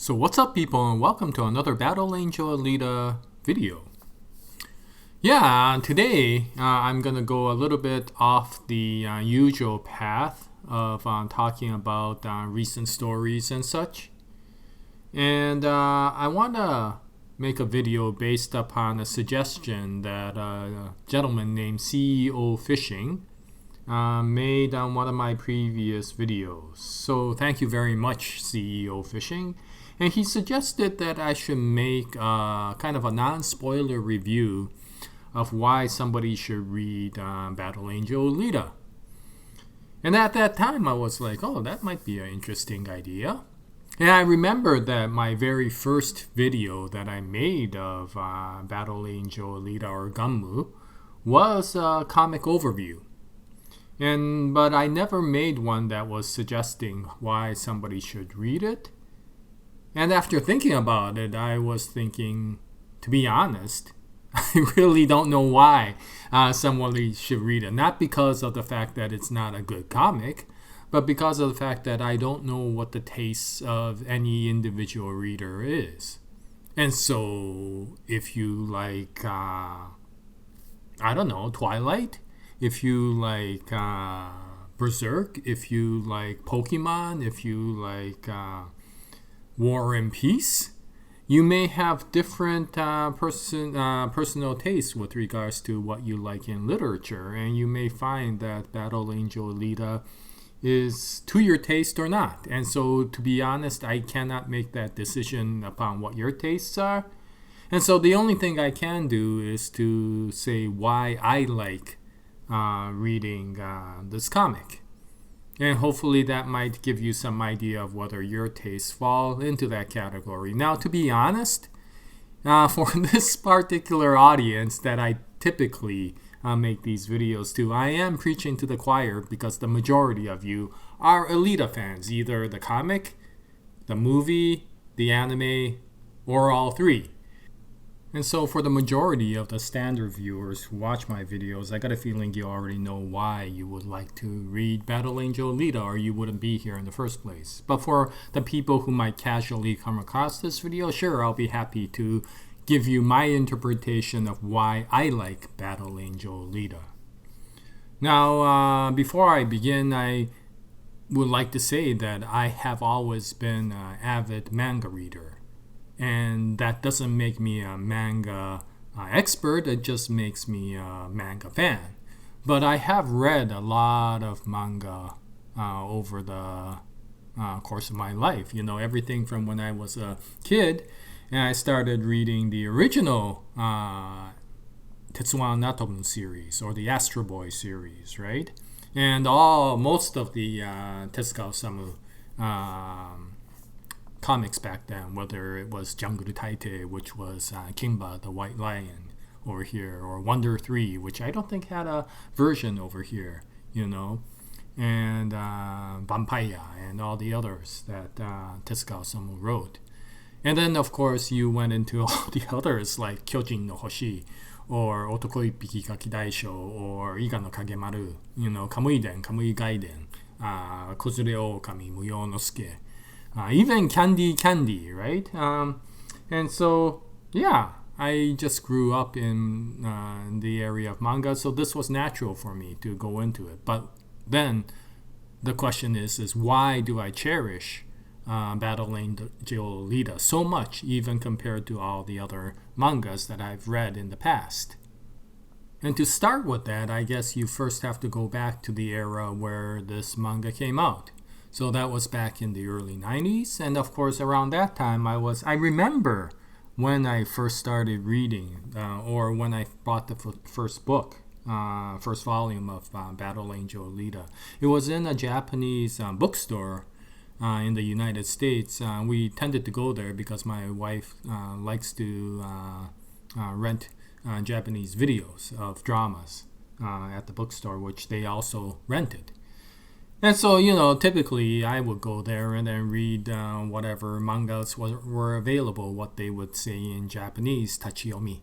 So what's up, people, and welcome to another Battle Angel Alita video. Today I'm going to go a little bit off the usual path of talking about recent stories and such. And I want to make a video based upon a suggestion that a gentleman named CEO Fishing made on one of my previous videos. So thank you very much, CEO Fishing. And he suggested that I should make kind of a non-spoiler review of why somebody should read Battle Angel Alita. And at that time, I was like, oh, that might be an interesting idea. And I remember that my very first video that I made of Battle Angel Alita or GUNNM was a comic overview. But I never made one that was suggesting why somebody should read it. And after thinking about it, I was thinking, to be honest, I really don't know why somebody should read it. Not because of the fact that it's not a good comic, but because of the fact that I don't know what the taste of any individual reader is. And so, if you like, Twilight, if you like Berserk, if you like Pokemon, if you like War and Peace, you may have different personal tastes with regards to what you like in literature, and you may find that Battle Angel Alita is to your taste or not. And so, to be honest, I cannot make that decision upon what your tastes are. And so the only thing I can do is to say why I like reading this comic. And hopefully that might give you some idea of whether your tastes fall into that category. Now, to be honest, for this particular audience that I typically make these videos to, I am preaching to the choir because the majority of you are Alita fans, either the comic, the movie, the anime, or all three. And so for the majority of the standard viewers who watch my videos, I got a feeling you already know why you would like to read Battle Angel Alita, or you wouldn't be here in the first place. But for the people who might casually come across this video, sure, I'll be happy to give you my interpretation of why I like Battle Angel Alita. Now, before I begin, I would like to say that I have always been an avid manga reader. And that doesn't make me a manga expert, it just makes me a manga fan. But I have read a lot of manga over the course of my life. You know, everything from when I was a kid and I started reading the original Tetsuwan Natomu series or the Astro Boy series, right? And most of the Tezuka Osamu comics back then, whether it was Jungle Taite, which was Kimba, the White Lion, over here, or Wonder 3, which I don't think had a version over here, you know, and Vampire, and all the others that Tezuka Osamu wrote. And then, of course, you went into all the others like Kyojin no Hoshi, or Otoko Ippiki Gaki Daisho, or Iga no Kagemaru, you know, Kamui-den, Kamui Gaiden, Kozure Okami, Muyo no Suke, even Candy, right? And so, yeah, I just grew up in the area of manga, so this was natural for me to go into it. But then the question is why do I cherish Battle Angel Alita so much, even compared to all the other mangas that I've read in the past? And to start with that, I guess you first have to go back to the era where this manga came out. So that was back in the early 90s, and of course around that time I remember when I first started reading, or when I bought the first book, first volume of Battle Angel Alita. It was in a Japanese bookstore in the United States. We tended to go there because my wife likes to rent Japanese videos of dramas at the bookstore, which they also rented. And so, you know, typically I would go there and then read whatever mangas were available, what they would say in Japanese, tachiyomi,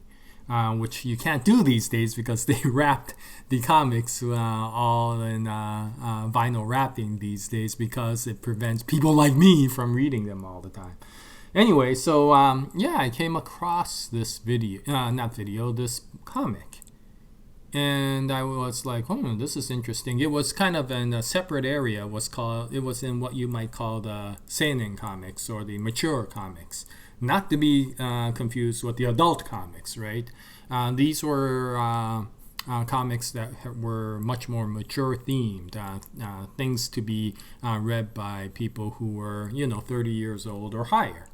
which you can't do these days because they wrapped the comics all in vinyl wrapping these days because it prevents people like me from reading them all the time. Anyway, so yeah, I came across this this comic. And I was like, oh, this is interesting. It was kind of in a separate area. It was in what you might call the seinen comics or the mature comics, not to be confused with the adult comics, right? These were comics that were much more mature themed, things to be read by people who were, 30 years old or higher.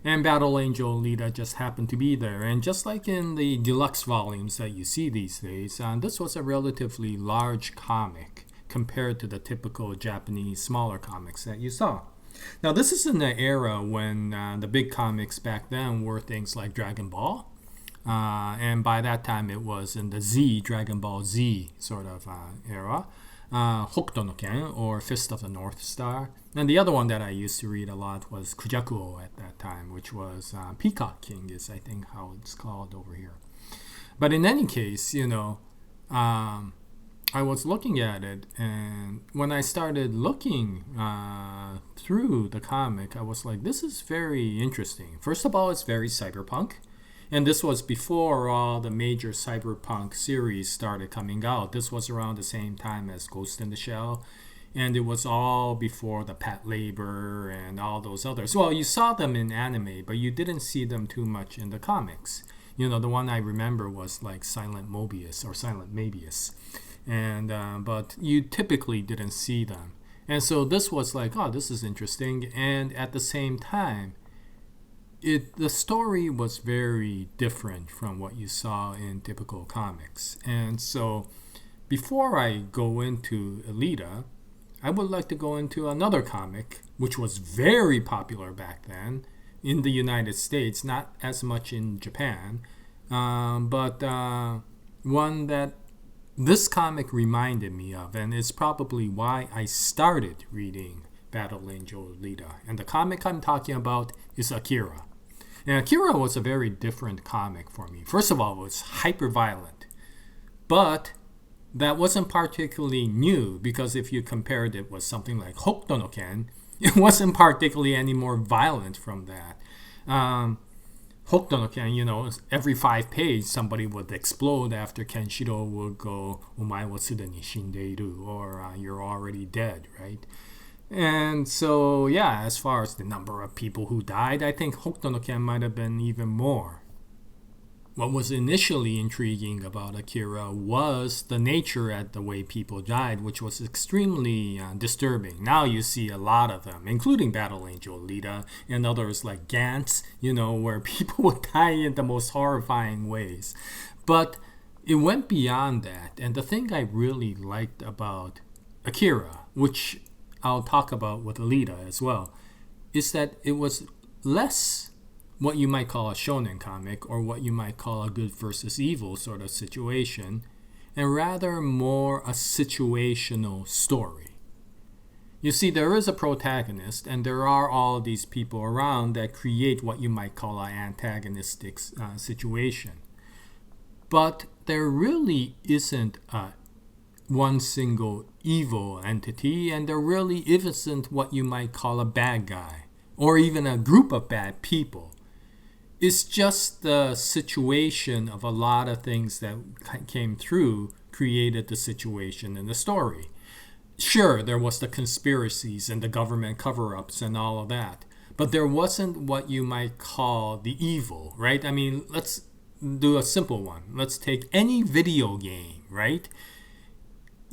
And Battle Angel Alita just happened to be there. And just like in the deluxe volumes that you see these days, this was a relatively large comic compared to the typical Japanese smaller comics that you saw. Now, this is in the era when the big comics back then were things like Dragon Ball. And by that time, it was in the Dragon Ball Z sort of era. Hokuto no Ken, or Fist of the North Star. And the other one that I used to read a lot was Kujakuo at that time, which was Peacock King, is I think how it's called over here. But in any case, I was looking at it, and when I started looking through the comic, I was like, this is very interesting. First of all, it's very cyberpunk. And this was before all the major cyberpunk series started coming out. This was around the same time as Ghost in the Shell. And it was all before the Pat Labor and all those others. Well, you saw them in anime, but you didn't see them too much in the comics. The one I remember was like Silent Mobius or Silent Mabius. And but you typically didn't see them. And so this was like, oh, this is interesting. And at the same time, the story was very different from what you saw in typical comics. And so before I go into Alita, I would like to go into another comic which was very popular back then in the United States, not as much in Japan, but one that this comic reminded me of, and it's probably why I started reading Battle Angel Alita. And the comic I'm talking about is Akira. And Akira was a very different comic for me. First of all, it was hyper violent. But that wasn't particularly new, because if you compared it with something like Hokuto no Ken, it wasn't particularly any more violent from that. Hokuto no Ken, every 5 pages somebody would explode after Kenshiro would go, "Omae wa sudeni shindeiru," or "You're already dead," right? And so, yeah, as far as the number of people who died, I think Hokuto no Ken might have been even more. What was initially intriguing about Akira was the nature at the way people died, which was extremely disturbing. Now you see a lot of them, including Battle Angel Alita and others like Gantz, where people would die in the most horrifying ways. But it went beyond that. And the thing I really liked about Akira, which I'll talk about with Alita as well, is that it was less what you might call a shonen comic or what you might call a good versus evil sort of situation, and rather more a situational story. You see, there is a protagonist, and there are all these people around that create what you might call an antagonistic situation. But there really isn't one single evil entity, and there really isn't what you might call a bad guy or even a group of bad people. It's just the situation of a lot of things that came through created the situation in the story. Sure, there was the conspiracies and the government cover-ups and all of that, but there wasn't what you might call the evil, right? I mean, let's do a simple one. Let's take any video game, right?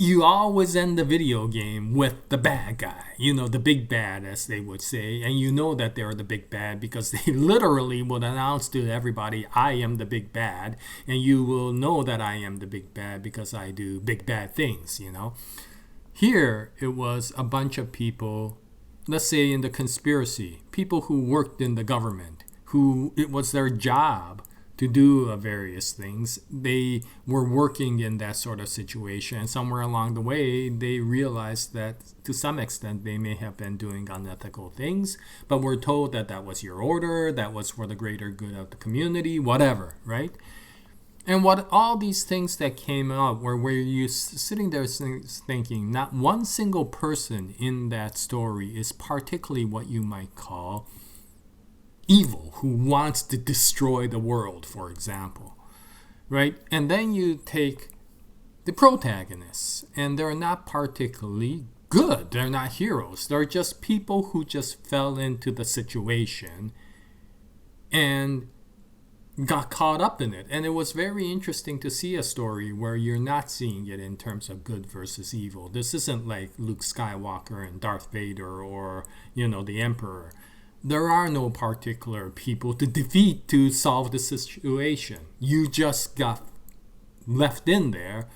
You always end the video game with the bad guy, the big bad, as they would say. And you know that they're the big bad because they literally would announce to everybody, "I am the big bad." And you will know that I am the big bad because I do big bad things, Here, it was a bunch of people, let's say in the conspiracy, people who worked in the government, who it was their job to do various things. They were working in that sort of situation. And somewhere along the way, they realized that to some extent they may have been doing unethical things, but were told that that was your order, that was for the greater good of the community, whatever, right? And what all these things that came out were you sitting there thinking, not one single person in that story is particularly what you might call evil, who wants to destroy the world, for example, right? And then you take the protagonists, and they're not particularly good. They're not heroes. They're just people who just fell into the situation and got caught up in it. And it was very interesting to see a story where you're not seeing it in terms of good versus evil. This isn't like Luke Skywalker and Darth Vader or, the Emperor. There are no particular people to defeat to solve the situation. You just got left in there.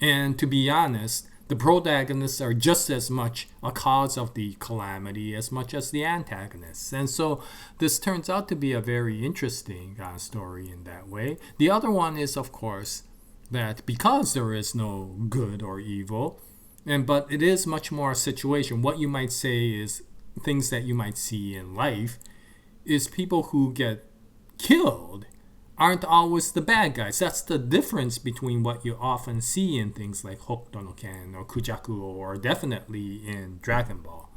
And to be honest, the protagonists are just as much a cause of the calamity as much as the antagonists. And so this turns out to be a very interesting story in that way. The other one is, of course, that because there is no good or evil, but it is much more a situation. What you might say is things that you might see in life is people who get killed aren't always the bad guys. That's the difference between what you often see in things like Hokuto no Ken or Kujaku or definitely in Dragon Ball.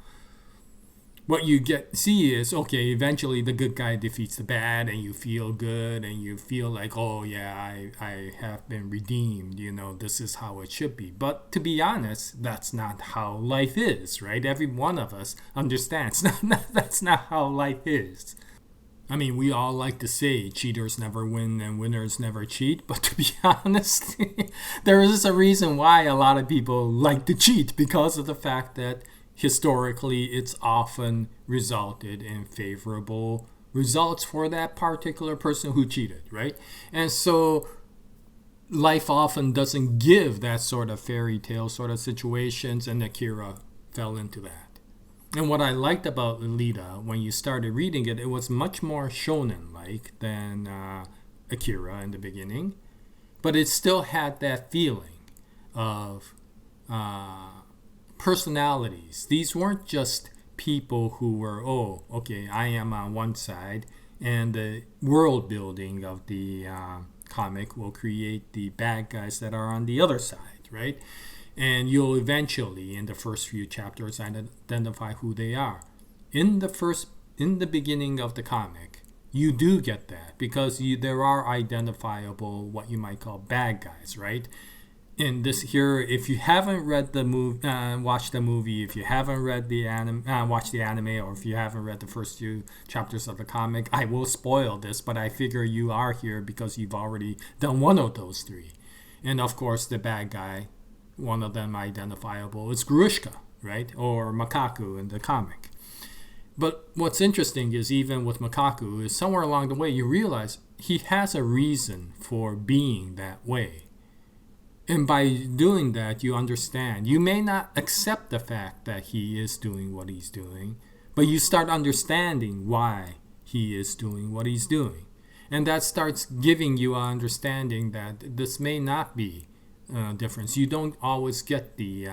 What you see is, okay, eventually the good guy defeats the bad and you feel good and you feel like, oh yeah, I have been redeemed, this is how it should be. But to be honest, that's not how life is, right? Every one of us understands that's not how life is. I mean, we all like to say cheaters never win and winners never cheat, but to be honest, there is a reason why a lot of people like to cheat, because of the fact that historically it's often resulted in favorable results for that particular person who cheated, right? And so life often doesn't give that sort of fairy tale sort of situations, and Akira fell into that. And what I liked about Alita, when you started reading it, it was much more shonen-like than Akira in the beginning. But it still had that feeling of personalities. These weren't just people who were, oh, okay, I am on one side, and the world building of the comic will create the bad guys that are on the other side, right? And you'll eventually, in the first few chapters, identify who they are. In the beginning of the comic, you do get that, because there are identifiable, what you might call bad guys, right? In this here, if you haven't read the movie, watched the movie, if you haven't read the watched the anime, or if you haven't read the first few chapters of the comic, I will spoil this, but I figure you are here because you've already done one of those three. And of course, the bad guy, one of them identifiable, is Grushka, right? Or Makaku in the comic. But what's interesting is, even with Makaku, is somewhere along the way you realize he has a reason for being that way. And by doing that, you understand. You may not accept the fact that he is doing what he's doing, but you start understanding why he is doing what he's doing. And that starts giving you an understanding that this may not be difference. You don't always get the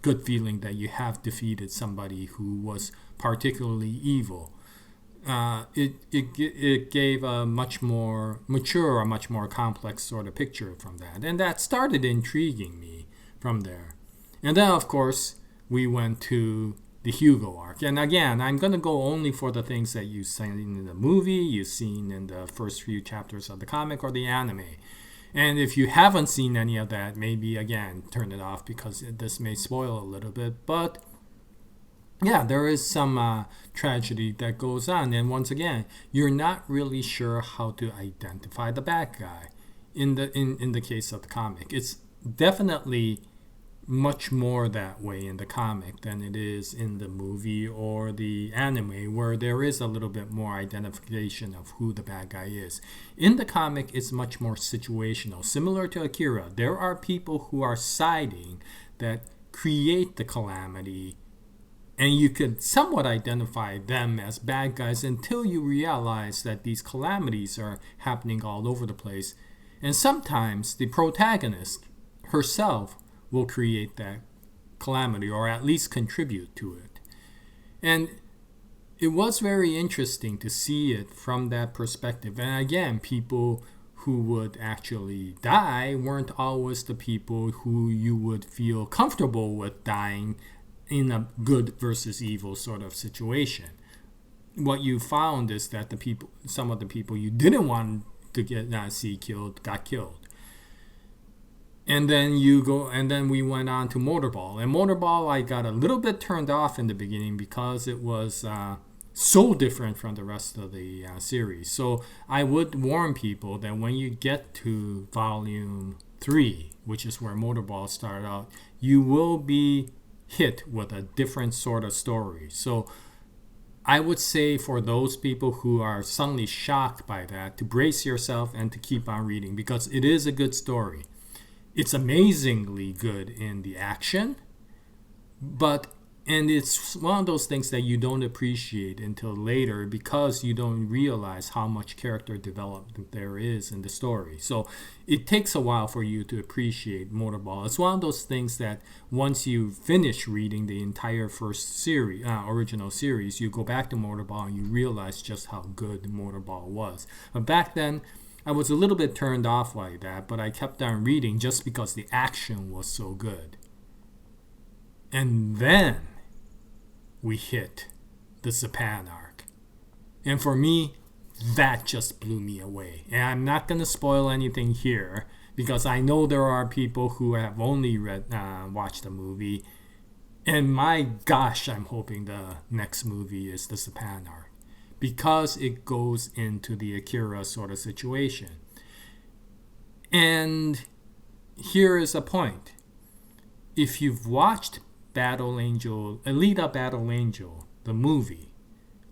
good feeling that you have defeated somebody who was particularly evil. It gave a much more mature, a much more complex sort of picture from that. And that started intriguing me from there. And then, of course, we went to the Hugo arc. And again, I'm going to go only for the things that you've seen in the movie, you've seen in the first few chapters of the comic or the anime. And if you haven't seen any of that, maybe, again, turn it off, because this may spoil a little bit. But yeah, there is some tragedy that goes on. And once again, you're not really sure how to identify the bad guy in the case of the comic. It's definitely much more that way in the comic than it is in the movie or the anime, where there is a little bit more identification of who the bad guy is. In the comic, it's much more situational. Similar to Akira, there are people who are siding that create the calamity, and you could somewhat identify them as bad guys until you realize that these calamities are happening all over the place. And sometimes the protagonist herself will create that calamity, or at least contribute to it. And it was very interesting to see it from that perspective. And again, people who would actually die weren't always the people who you would feel comfortable with dying in a good versus evil sort of situation. what you found is that some of the people you didn't want to see killed got killed. And then we went on to Motorball. And Motorball, I got a little bit turned off in the beginning because it was so different from the rest of the series. So I would warn people that when you get to volume 3, which is where Motorball started out, you will be hit with a different sort of story. So I would say for those people who are suddenly shocked by that, to brace yourself and to keep on reading, because it is a good story. It's amazingly good in the action, and it's one of those things that you don't appreciate until later because you don't realize how much character development there is in the story. So it takes a while for you to appreciate Motorball. It's one of those things that once you finish reading the entire first series, original series, you go back to Motorball and you realize just how good Motorball was. But back then, I was a little bit turned off like that, but I kept on reading just because the action was so good. And then we hit the Japan arc. And for me, that just blew me away. And I'm not going to spoil anything here because I know there are people who have only watched the movie. And my gosh, I'm hoping the next movie is the Japan arc, because it goes into the Akira sort of situation. And here is a point. If you've watched Alita Battle Angel, the movie,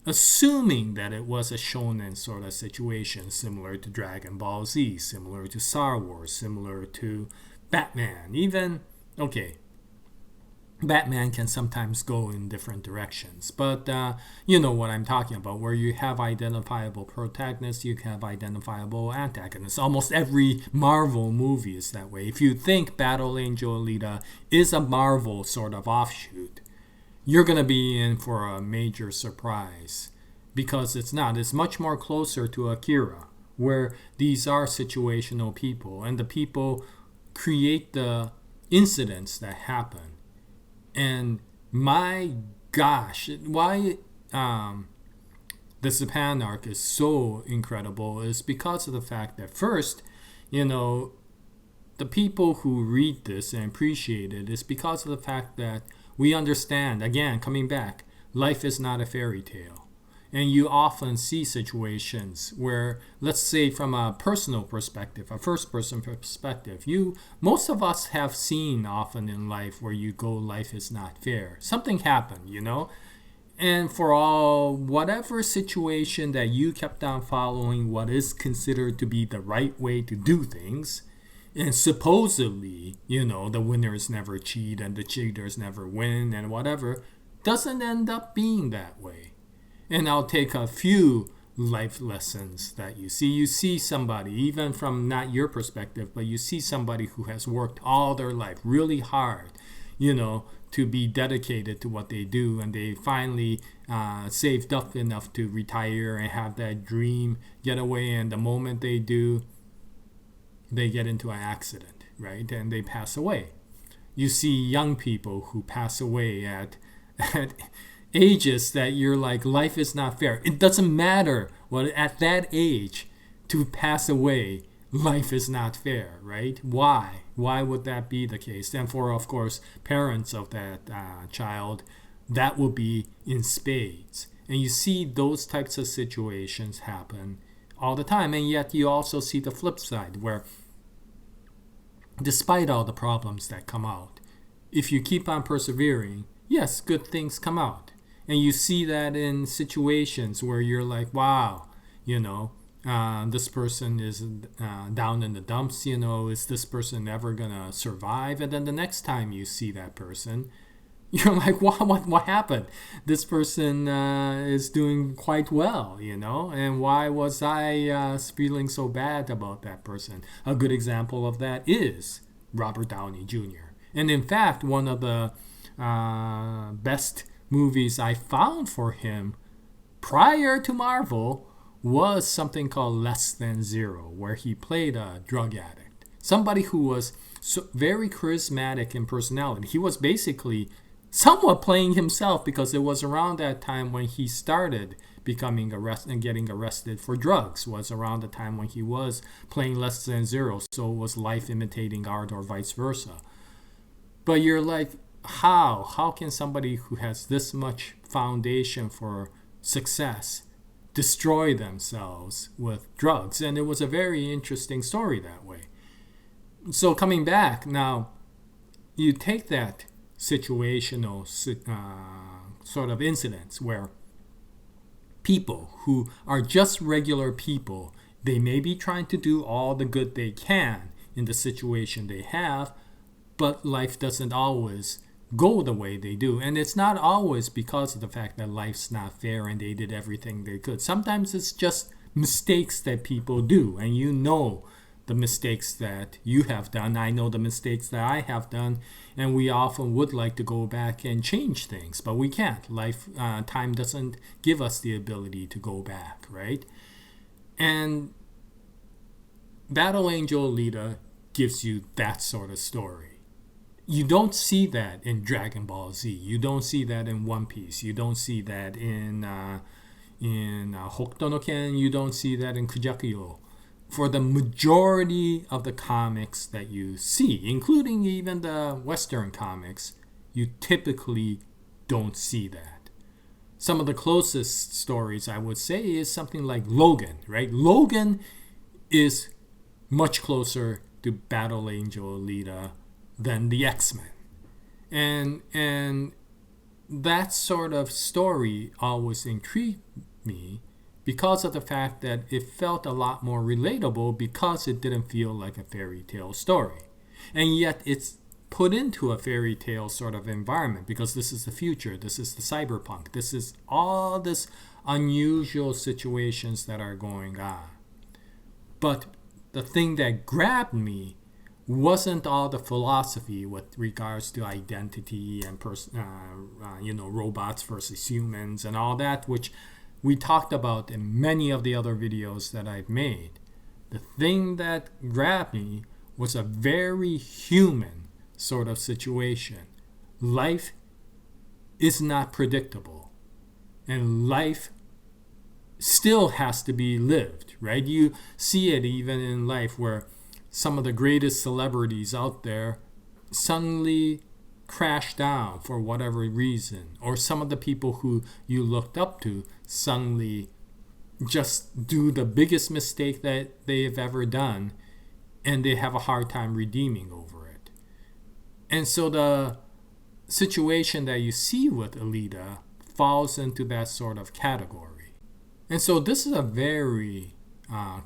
assuming that it was a shonen sort of situation similar to Dragon Ball Z, similar to Star Wars, similar to Batman, even, okay, Batman can sometimes go in different directions, but you know what I'm talking about, where you have identifiable protagonists, you have identifiable antagonists. Almost every Marvel movie is that way. If you think Battle Angel Alita is a Marvel sort of offshoot, you're going to be in for a major surprise, because it's not. It's much more closer to Akira, where these are situational people, and the people create the incidents that happen. And my gosh, why the Japan arc is so incredible is because of the fact that first, the people who read this and appreciate it is because of the fact that we understand, again, coming back, life is not a fairy tale. And you often see situations where, let's say from a personal perspective, a first-person perspective, most of us have seen often in life where you go, life is not fair. Something happened, And for whatever situation that you kept on following what is considered to be the right way to do things, and supposedly, the winners never cheat and the cheaters never win and whatever, doesn't end up being that way. And I'll take a few life lessons that you see. You see somebody, even from not your perspective, but you see somebody who has worked all their life really hard, to be dedicated to what they do. And they finally saved up enough to retire and have that dream getaway. And the moment they do, they get into an accident, right? And they pass away. You see young people who pass away at ages that you're like, life is not fair. It doesn't matter what at that age to pass away, life is not fair, right? Why would that be the case? And for, of course, parents of that child, that will be in spades. And you see those types of situations happen all the time. And yet you also see the flip side, where despite all the problems that come out, if you keep on persevering, yes, good things come out. And you see that in situations where you're like, wow, this person is down in the dumps, is this person ever going to survive? And then the next time you see that person, you're like, what happened? This person is doing quite well, and why was I feeling so bad about that person? A good example of that is Robert Downey Jr. And in fact, one of the best movies I found for him prior to Marvel was something called Less Than Zero, where he played a drug addict, somebody who was very charismatic in personality. He was basically somewhat playing himself, because it was around that time when he started becoming arrested and getting arrested for drugs. Was around the time when he was playing Less Than Zero, so it was life imitating art or vice versa. But you're like, how can somebody who has this much foundation for success destroy themselves with drugs? And it was a very interesting story that way. So coming back now, you take that situational sort of incidents where people who are just regular people, they may be trying to do all the good they can in the situation they have, but life doesn't always go the way they do. And it's not always because of the fact that life's not fair and they did everything they could. Sometimes it's just mistakes that people do, and you know the mistakes that you have done. I know the mistakes that I have done, and we often would like to go back and change things, but we can't. Time doesn't give us the ability to go back, right? And Battle Angel Alita gives you that sort of story. You don't see that in Dragon Ball Z. You don't see that in One Piece. You don't see that in Hokuto no Ken. You don't see that in Kujakyo. For the majority of the comics that you see, including even the Western comics, you typically don't see that. Some of the closest stories I would say is something like Logan, right? Logan is much closer to Battle Angel Alita than the X-Men. And that sort of story always intrigued me, because of the fact that it felt a lot more relatable, because it didn't feel like a fairy tale story. And yet it's put into a fairy tale sort of environment, because this is the future, this is the cyberpunk, this is all this unusual situations that are going on. But the thing that grabbed me wasn't all the philosophy with regards to identity and robots versus humans and all that, which we talked about in many of the other videos that I've made. The thing that grabbed me was a very human sort of situation. Life is not predictable, and life still has to be lived, right? You see it even in life where some of the greatest celebrities out there suddenly crash down for whatever reason, or some of the people who you looked up to suddenly just do the biggest mistake that they've ever done, and they have a hard time redeeming over it. And so the situation that you see with Alita falls into that sort of category. And so this is a very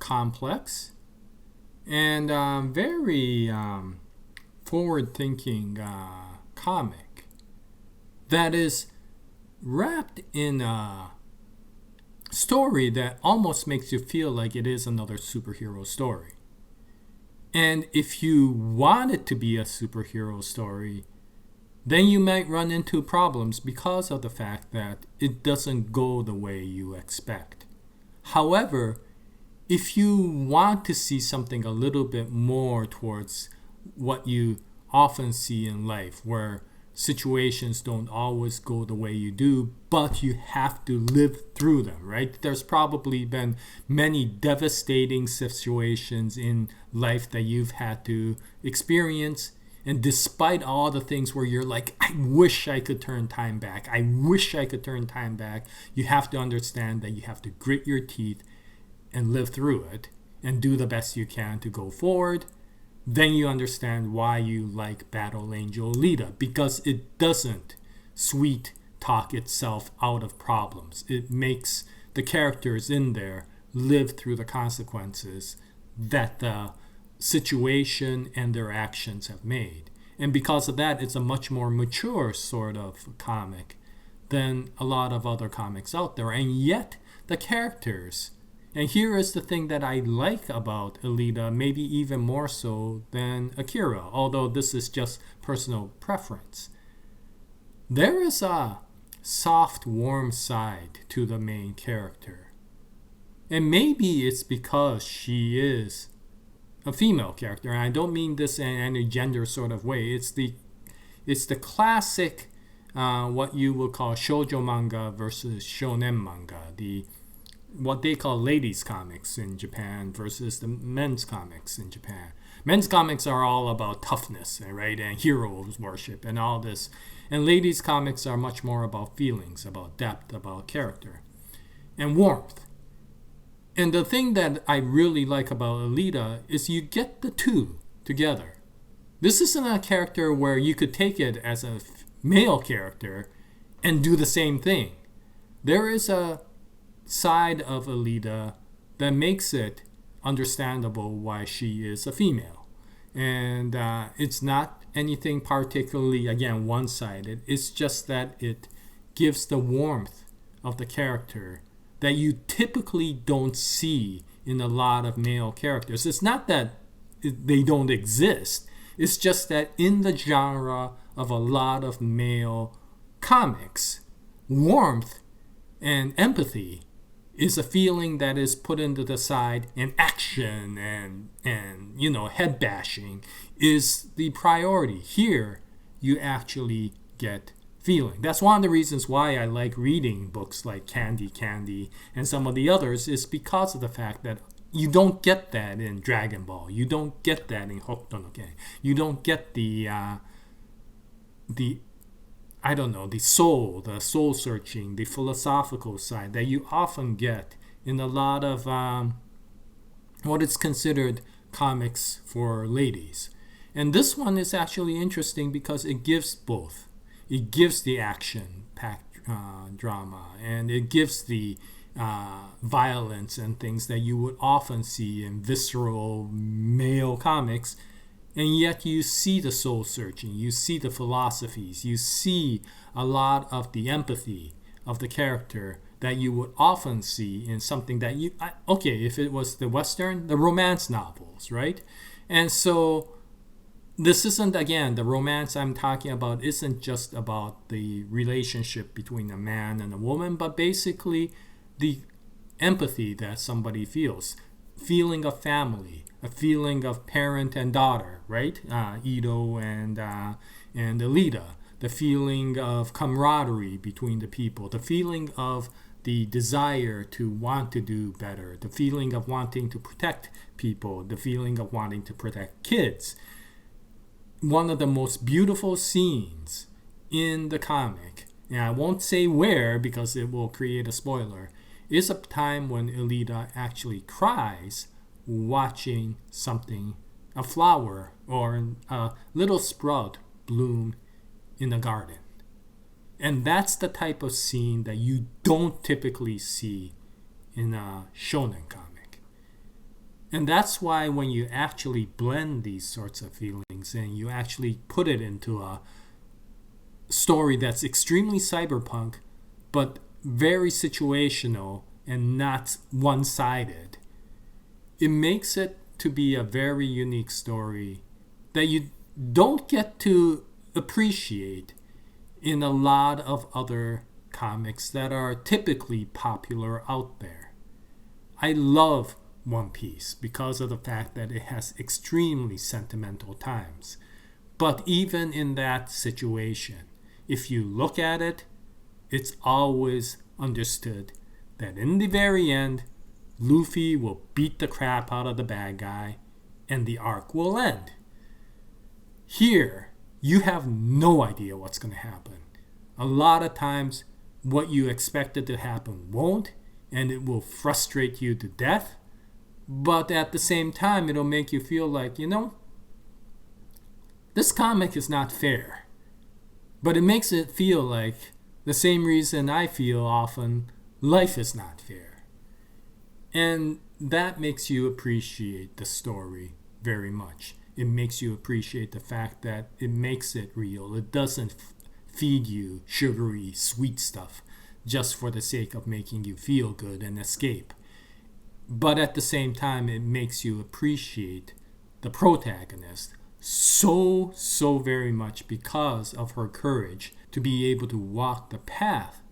complex and very forward-thinking comic that is wrapped in a story that almost makes you feel like it is another superhero story. And if you want it to be a superhero story, then you might run into problems because of the fact that it doesn't go the way you expect. However, if you want to see something a little bit more towards what you often see in life, where situations don't always go the way you do, but you have to live through them, right? There's probably been many devastating situations in life that you've had to experience, and despite all the things where you're like, I wish I could turn time back, you have to understand that you have to grit your teeth and live through it and do the best you can to go forward. Then you understand why you like Battle Angel Alita, because it doesn't sweet talk itself out of problems. It makes the characters in there live through the consequences that the situation and their actions have made. And because of that, it's a much more mature sort of comic than a lot of other comics out there. And yet, the characters, and here is the thing that I like about Alita, maybe even more so than Akira, although this is just personal preference. There is a soft, warm side to the main character. And maybe it's because she is a female character, and I don't mean this in any gender sort of way. It's the classic what you would call shoujo manga versus shonen manga, what they call ladies comics in Japan versus the men's comics in Japan. Men's comics are all about toughness, right, and heroes worship and all this. And ladies comics are much more about feelings, about depth, about character, and warmth. And the thing that I really like about Alita is you get the two together. This isn't a character where you could take it as a male character and do the same thing. There is a side of Alita that makes it understandable why she is a female. And it's not anything particularly, again, one-sided. It's just that it gives the warmth of the character that you typically don't see in a lot of male characters. It's not that they don't exist. It's just that in the genre of a lot of male comics, warmth and empathy is a feeling that is put into the side, and action and head bashing is the priority. Here, you actually get feeling. That's one of the reasons why I like reading books like Candy Candy and some of the others, is because of the fact that you don't get that in Dragon Ball. You don't get that in Hokuto no Ken. You don't get the soul searching, the philosophical side that you often get in a lot of what is considered comics for ladies. And this one is actually interesting because it gives both. It gives the action-packed drama, and it gives the violence and things that you would often see in visceral male comics, and yet you see the soul searching, you see the philosophies, you see a lot of the empathy of the character that you would often see in something that if it was the Western, the romance novels, right? And so this isn't, again, the romance I'm talking about isn't just about the relationship between a man and a woman, but basically the empathy that somebody feels, feeling of family, a feeling of parent and daughter, right? Ito and Alita, the feeling of camaraderie between the people, the feeling of the desire to want to do better, the feeling of wanting to protect people, the feeling of wanting to protect kids. One of the most beautiful scenes in the comic, and I won't say where because it will create a spoiler, is a time when Alita actually cries watching something, a flower or a little sprout bloom in a garden. And that's the type of scene that you don't typically see in a shonen comic. And that's why when you actually blend these sorts of feelings and you actually put it into a story that's extremely cyberpunk, but very situational and not one-sided, it makes it to be a very unique story that you don't get to appreciate in a lot of other comics that are typically popular out there. I love One Piece because of the fact that it has extremely sentimental times. But even in that situation, if you look at it, it's always understood that in the very end, Luffy will beat the crap out of the bad guy and the arc will end. Here, you have no idea what's going to happen. A lot of times, what you expected to happen won't, and it will frustrate you to death. But at the same time, it'll make you feel like, this comic is not fair. But it makes it feel like the same reason I feel often life is not fair. And that makes you appreciate the story very much. It makes you appreciate the fact that it makes it real. It doesn't feed you sugary, sweet stuff just for the sake of making you feel good and escape. But at the same time, it makes you appreciate the protagonist so very much because of her courage to be able to walk the path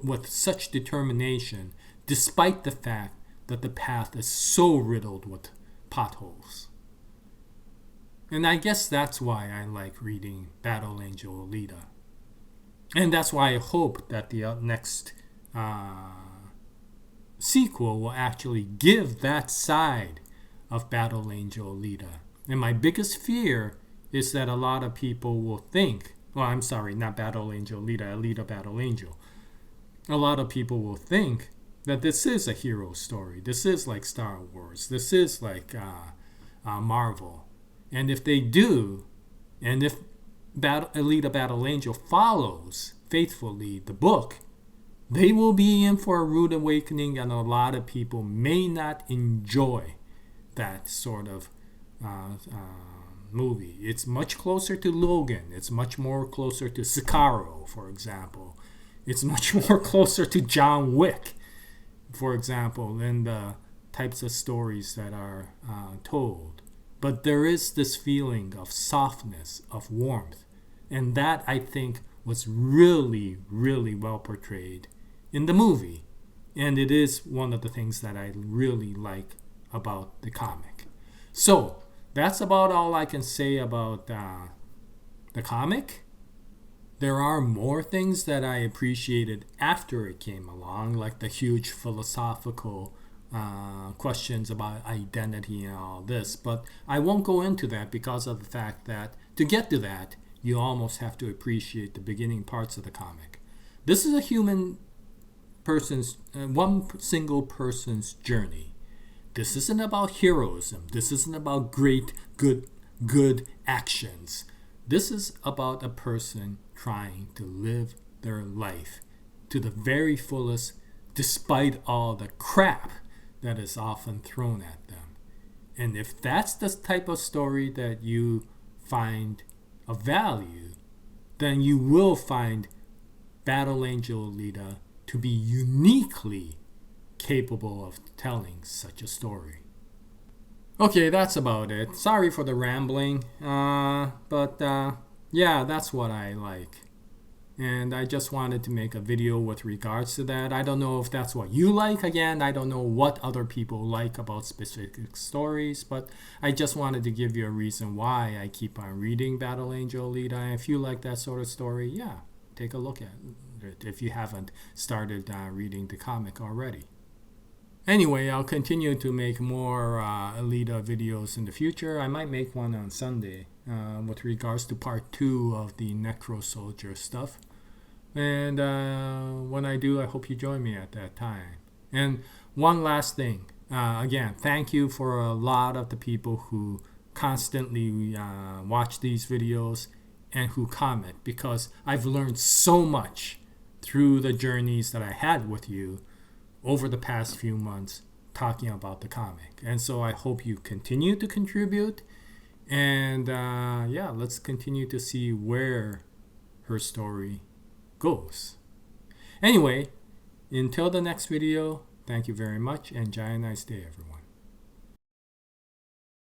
with such determination, despite the fact that the path is so riddled with potholes. And I guess that's why I like reading Battle Angel Alita. And that's why I hope that the next sequel will actually give that side of Battle Angel Alita. And my biggest fear is that a lot of people will think, well, I'm sorry, not Battle Angel Alita, Alita Battle Angel. A lot of people will think that this is a hero story. This is like Star Wars. This is like Marvel. And if they do, and if Alita Battle Angel follows faithfully the book, they will be in for a rude awakening, and a lot of people may not enjoy that sort of movie. It's much closer to Logan. It's much more closer to Sicario, for example. It's much more closer to John Wick, for example, than the types of stories that are told. But there is this feeling of softness, of warmth, and that, I think, was really, really well portrayed in the movie. And it is one of the things that I really like about the comic. So, that's about all I can say about the comic. There are more things that I appreciated after it came along, like the huge philosophical questions about identity and all this. But I won't go into that because of the fact that to get to that, you almost have to appreciate the beginning parts of the comic. This is a human person's, one single person's journey. This isn't about heroism. This isn't about great, good actions. This is about a person trying to live their life to the very fullest, despite all the crap that is often thrown at them. And if that's the type of story that you find of value, then you will find Battle Angel Alita to be uniquely capable of telling such a story. Okay, that's about it. Sorry for the rambling, but yeah, that's what I like. And I just wanted to make a video with regards to that. I don't know if that's what you like. Again, I don't know what other people like about specific stories, but I just wanted to give you a reason why I keep on reading Battle Angel Alita. And if you like that sort of story, yeah, take a look at it if you haven't started reading the comic already. Anyway, I'll continue to make more Alita videos in the future. I might make one on Sunday with regards to part 2 of the Necro Soldier stuff. And when I do, I hope you join me at that time. And one last thing. Again, thank you for a lot of the people who constantly watch these videos and who comment, because I've learned so much through the journeys that I had with you over the past few months talking about the comic. And so I hope you continue to contribute. And yeah, let's continue to see where her story goes. Anyway, until the next video, thank you very much, and Jaya, nice day, everyone.